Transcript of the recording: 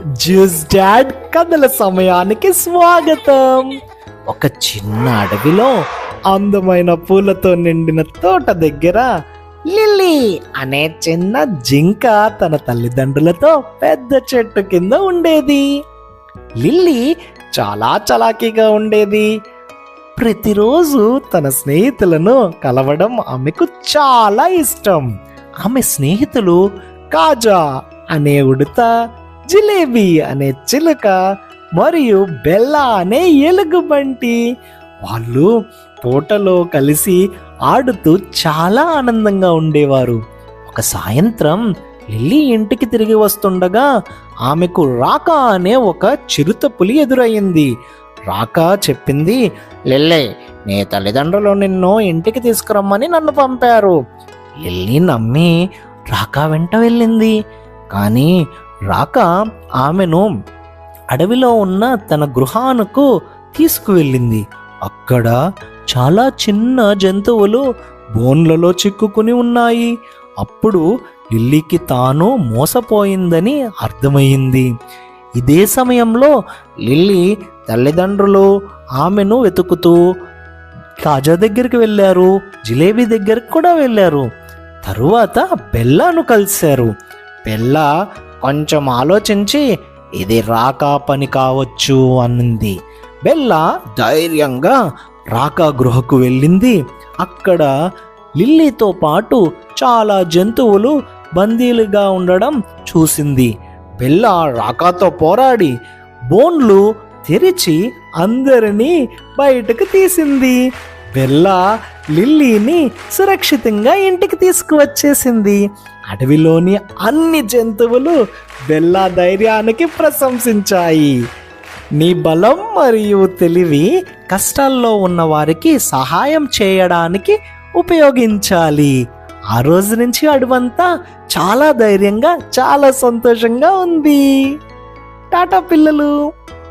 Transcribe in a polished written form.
Juice dad కథల సమయానికి స్వాగతం. ఒక చిన్న అడవిలో అందమైన పూలతో నిండిన తోట దగ్గర లిల్లీ అనే చిన్న జింక తన తల్లిదండ్రులతో పెద్ద చెట్టు కింద ఉండేది. లిల్లీ చాలా చలాకీగా ఉండేది. ప్రతిరోజు తన స్నేహితులను కలవడం ఆమెకు చాలా ఇష్టం. ఆమె స్నేహితులు కాజా అనే ఉడత, జిలేబీ అనే చిలుక మరియు బెల్లా అనే ఎలుగుబంటి. వాళ్ళు తోటలో కలిసి ఆడుతూ చాలా ఆనందంగా ఉండేవారు. ఒక సాయంత్రం లిల్లీ ఇంటికి తిరిగి వస్తుండగా ఆమెకు రాకా అనే ఒక చిరుతపులి ఎదురయ్యింది. రాకా చెప్పింది, లిల్లీ, నీ తల్లిదండ్రులు నిన్ను ఇంటికి తీసుకురమ్మని నన్ను పంపారు. లిల్లీ నమ్మి రాకా వెంట వెళ్ళింది. కానీ రాకా ఆమెను అడవిలో ఉన్న తన గృహానికి తీసుకువెళ్ళింది. అక్కడ చాలా చిన్న జంతువులు బోన్లలో చిక్కుకుని ఉన్నాయి. అప్పుడు లిల్లీకి తాను మోసపోయిందని అర్థమయ్యింది. ఇదే సమయంలో లిల్లీ తల్లిదండ్రులు ఆమెను వెతుకుతూ కాజా దగ్గరికి వెళ్ళారు, జిలేబీ దగ్గరికి కూడా వెళ్ళారు. తరువాత బెల్లాను కలిశారు. బెల్లా కొంచెం ఆలోచించి ఇది రాకా పని కావచ్చు అన్నది. బెల్లా ధైర్యంగా రాకా గృహకు వెళ్ళింది. అక్కడ లిల్లీతో పాటు చాలా జంతువులు బందీలుగా ఉండడం చూసింది. బెల్లా రాకాతో పోరాడి బోన్లు తెరిచి అందరినీ బయటకు తీసింది. బెల్లా లిల్లీని సురక్షితంగా ఇంటికి తీసుకువచ్చేసింది. అడవిలోని అన్ని జంతువులు బెల్లా ధైర్యానికి ప్రశంసించాయి. నీ బలం మరియు తెలివి కష్టాల్లో ఉన్న వారికి సహాయం చేయడానికి ఉపయోగించాలి. ఆ రోజు నుంచి అడవంతా చాలా ధైర్యంగా, చాలా సంతోషంగా ఉంది. టాటా పిల్లలు.